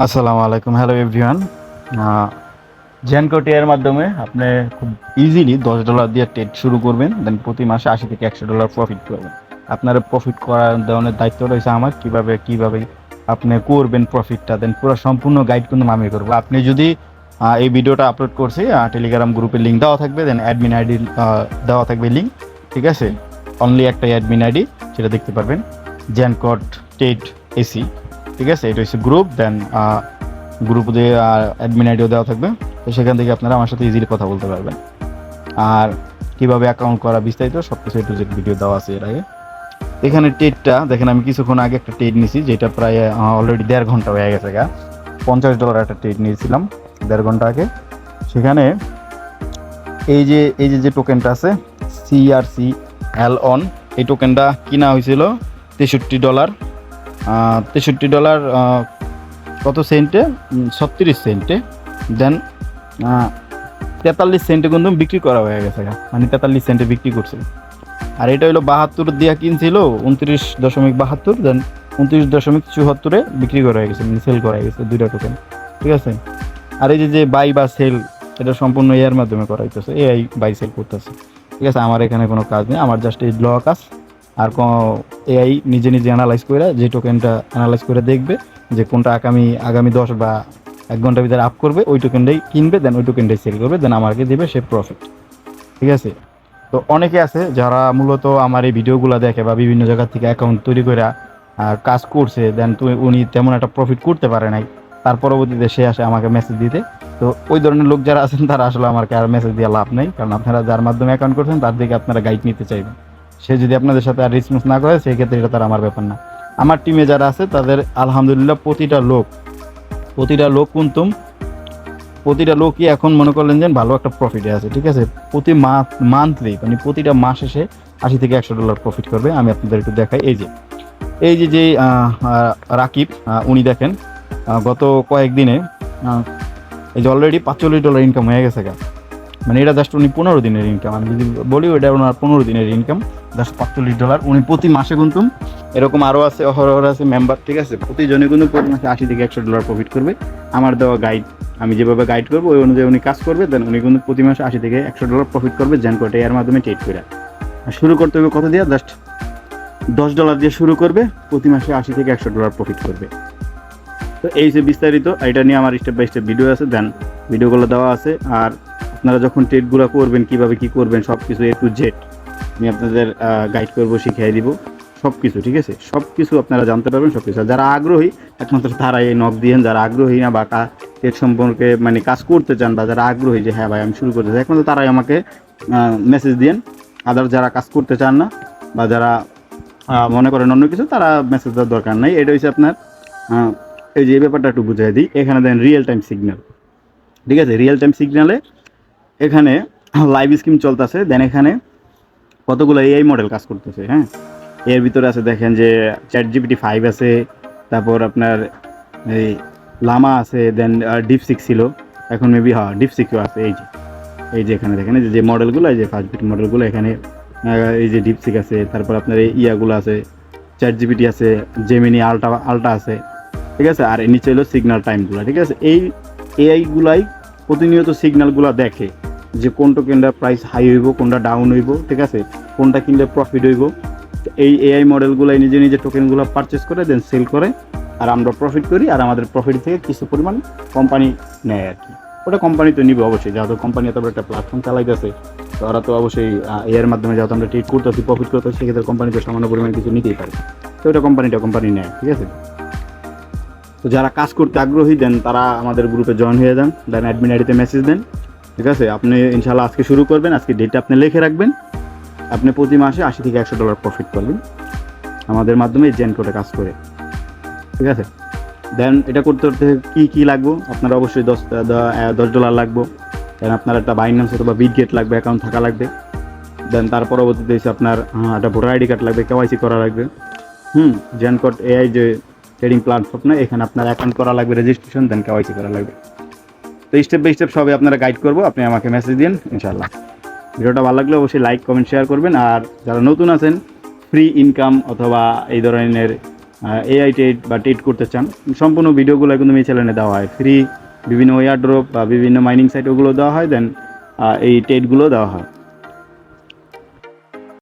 আসসালামু আলাইকুম, hello everyone. জেনকো এর মাধ্যমে আপনি খুব ইজিলি $10 দিয়ে ট্রেড শুরু করবেন, দেন প্রতি মাসে $80 থেকে $100 প্রফিট করবেন। আপনার প্রফিট করার দেওয়ার দায়িত্ব রয়েছে আমার। কিভাবে আপনি করবেন প্রফিটটা, দেন পুরো সম্পূর্ণ গাইড কিন্তু আমি করবো। আপনি যদি এই ভিডিওটা আপলোড করছি, টেলিগ্রাম গ্রুপের লিঙ্ক দেওয়া থাকবে, দেন অ্যাডমিন আইডি দেওয়া থাকবে লিঙ্ক, ঠিক আছে? অনলি একটা অ্যাডমিন আইডি, সেটা দেখতে পারবেন, জেনকট টেট এসি, ঠিক আছে? এটা হচ্ছে গ্রুপ, দেন গ্রুপ দিয়ে অ্যাডমিন আইডিও দেওয়া থাকবে। তো সেখান থেকে আপনারা আমার সাথে ইজিলি কথা বলতে পারবেন। আর কিভাবে অ্যাকাউন্ট করা বিস্তারিত সব কিছু একটু যে ভিডিও দেওয়া আছে এর আগে। এখানে টেটটা দেখেন, আমি কিছুক্ষণ আগে একটা টেট নিয়েছি, যেটা প্রায় অলরেডি 1.5 ঘন্টা হয়ে গেছে গা। $50 একটা টেট নিয়েছিলাম 1.5 ঘন্টা আগে। সেখানে এই যে টোকেনটা আছে সিআরসি এল অন, এই টোকেনটা কিনা হয়েছিল $63। $63 কত সেন্টে? 36 সেন্টে। দেন 43 সেন্টে কিন্তু বিক্রি করা হয়ে গেছে, মানে 43 সেন্টে বিক্রি করছে। আর এটা হলো 72 দিয়া কিনছিল 29.72, দেন 29.74-এ বিক্রি করা হয়ে গেছে, মানে সেল করা হয়ে গেছে দুইটা টোকেন, ঠিক আছে? আর এই যে বাই বা সেল, এটা সম্পূর্ণ এর মাধ্যমে করা হইতেছে, এআই বাই সেল করতেছে, ঠিক আছে? আমার এখানে কোনো কাজ নেই, আমার জাস্ট এই ল কাজ। আর এআই নিজে নিজে অ্যানালাইজ করে, যে টোকেনটা অ্যানালাইজ করে দেখবে যে কোনটা আগামী 10 বা 1 ঘন্টার ভিতরে আপ করবে, ওই টোকেনটাই কিনবে, দেন ওই টোকেনটাই সেল করবে, দেন আমাকে দেবে সে প্রফিট, ঠিক আছে? তো অনেকে আছে যারা মূলত আমার এই ভিডিওগুলো দেখে বা বিভিন্ন জায়গা থেকে অ্যাকাউন্ট তৈরি করে কাজ করছে, দেন উনি তেমন একটা প্রফিট করতে পারে নাই, তার পরবর্তীতে সে আসে আমাকে মেসেজ দিতে। তো ওই ধরনের লোক যারা আছেন তারা আসলে আমাকে আর মেসেজ দিয়ে লাভ নেই, কারণ আপনারা যার মাধ্যমে অ্যাকাউন্ট করছেন তার দিকে আপনারা গাইড নিতে চাইবেন। সে যদি আপনাদের সাথে আর রেসপন্স না করে, সেই ক্ষেত্রে এটা তার আমার ব্যাপার না। আমার টিমে যারা আছে তাদের আলহামদুলিল্লাহ প্রতিটা লোকই এখন মনে করলেন যে ভালো একটা প্রফিটে আছে, ঠিক আছে? প্রতি মান্থলি, মানে প্রতিটা মাস শেষে $80 থেকে $100 প্রফিট করবে। আমি আপনাদের একটু দেখাই। এই যে রাকিব, উনি দেখেন গত কয়েকদিনে এই যে অলরেডি $45 ইনকাম হয়ে গেছে গা। মানে এটা জাস্ট উনি 15 দিনের ইনকাম, আমি যদি বলি ওইটা ওনার 15 দিনের ইনকাম, জাস্ট $45। উনি প্রতি মাসে কিন্তু এরকম আরও আছে, অহরহ আছে মেম্বার, ঠিক আছে? প্রতিজনে কিন্তু প্রতি মাসে $80 থেকে $100 প্রফিট করবে। আমার দেওয়া গাইড, আমি যেভাবে গাইড করবো ওই অনুযায়ী উনি কাজ করবে, দেন উনি কিন্তু প্রতি মাসে $80 থেকে $100 প্রফিট করবে জেনকোটে এর মাধ্যমে ট্রেড করে। আর শুরু করতে হবে কত দিয়ে? জাস্ট $10 দিয়ে শুরু করবে, প্রতি মাসে $80 থেকে $100 প্রফিট করবে। তো এই যে বিস্তারিত, এটা নিয়ে আমার স্টেপ বাই স্টেপ ভিডিও আছে, দেন ভিডিওগুলো দেওয়া আছে। আর আপনারা যখন ট্রেডগুলো করবেন, কীভাবে কী করবেন সব কিছু A to Z আমি আপনাদের গাইড করবো, শিখিয়ে দিব সব কিছু, ঠিক আছে? সব কিছু আপনারা জানতে পারবেন, সব কিছু। যারা আগ্রহী একমাত্র তারাই এই নক দিয়েন, যারা আগ্রহী না বা ট্রেড সম্পর্কে মানে কাজ করতে চান, বা যারা আগ্রহী যে হ্যাঁ ভাই আমি শুরু করতে চাই, একমাত্র তারাই আমাকে মেসেজ দিয়েন। আদার যারা কাজ করতে চান না বা যারা মনে করেন অন্য কিছু, তারা মেসেজ দেওয়ার দরকার নাই। এটা হচ্ছে আপনার এই যে এই ব্যাপারটা একটু বুঝিয়ে দিই। এখানে দেন রিয়েল টাইম সিগন্যাল, ঠিক আছে? রিয়েল টাইম সিগন্যালে এখানে লাইভ স্কিম চলতেছে, দেন এখানে কতগুলো এআই মডেল কাজ করতেছে। হ্যাঁ, এর ভিতরে আছে দেখেন যে ChatGPT 5 আছে, তারপর আপনার এই লামা আছে, দেন ডিপসিক ছিল, এখন মেবি ডিপসিকও আছে। এই যে এখানে দেখেন যে মডেলগুলো, এই যে ফার্স্ট মডেলগুলো এখানে, এই যে ডিপসিক আছে, তারপর আপনার এই ইয়াগুলো আছে, ChatGPT আছে, জেমিনি আলটা আছে, ঠিক আছে? আর নিচে হলো সিগন্যাল টাইমগুলো, ঠিক আছে? এই এআইগুলাই প্রতিনিয়ত সিগন্যালগুলো দেখে যে কোন টোকেনটা প্রাইস হাই হইব, কোনটা ডাউন হইব, ঠিক আছে? কোনটা কিনলে প্রফিট হইব। এই এআই মডেলগুলাই নিজে নিজে টোকেনগুলো পারচেস করে, দেন সেল করে, আর আমরা প্রফিট করি। আর আমাদের প্রফিট থেকে কিছু পরিমাণ কোম্পানি নেয় আর কি। ওটা কোম্পানি তো নিবে অবশ্যই, যেহেতু কোম্পানি এত বড় একটা প্ল্যাটফর্ম চালাইতেছে, তো ওরা তো অবশ্যই এর মাধ্যমে যেহেতু আমরা ট্রেড করতেছি, প্রফিট করতেছি, সেক্ষেত্রে কোম্পানিতে সামান্য পরিমাণ কিছু নিতেই পারে। তো ওটা কোম্পানি নেয়, ঠিক আছে? তো যারা কাজ করতে আগ্রহী, দেন তারা আমাদের গ্রুপে জয়েন হয়ে যান, দেন অ্যাডমিন আইডিতে মেসেজ দেন, ঠিক আছে? আপনি ইনশাল্লাহ আজকে শুরু করবেন, আজকে ডেটটা আপনি লিখে রাখবেন। আপনি প্রতি মাসে $80 থেকে $100 প্রফিট করবেন আমাদের মাধ্যমে জেনকোটে কাজ করে, ঠিক আছে? দেন এটা করতে কী লাগবো? আপনার অবশ্যই $10 লাগবে, দেন আপনার একটা বাইন্যান্স অথবা বিটগেট লাগবে, অ্যাকাউন্ট থাকা লাগবে। দেন তার পরবর্তীতে এসে আপনার একটা ভোটার আইডি কার্ড লাগবে, কেওয়াইসি করা লাগবে। জেনকোট এআই যে ট্রেডিং প্ল্যাটফর্ম না, এখানে আপনার অ্যাকাউন্ট করা লাগবে, রেজিস্ট্রেশন, দেন কেওয়াইসি করা লাগবে। তো স্টেপ বাই স্টেপ সবই আপনারা গাইড করবো, আপনি আমাকে মেসেজ দিন ইনশাল্লাহ। ভিডিওটা ভালো লাগলে অবশ্যই লাইক, কমেন্ট, শেয়ার করবেন। আর যারা নতুন আছেন, ফ্রি ইনকাম অথবা এই ধরনের এআই টেট বা টেট করতে চান, সম্পূর্ণ ভিডিওগুলো কিন্তু এই চ্যানেলে দেওয়া হয়। ফ্রি বিভিন্ন এয়ারড্রপ বা বিভিন্ন মাইনিং সাইট ওগুলো দেওয়া হয়, দেন এই টেটগুলো দেওয়া হয়।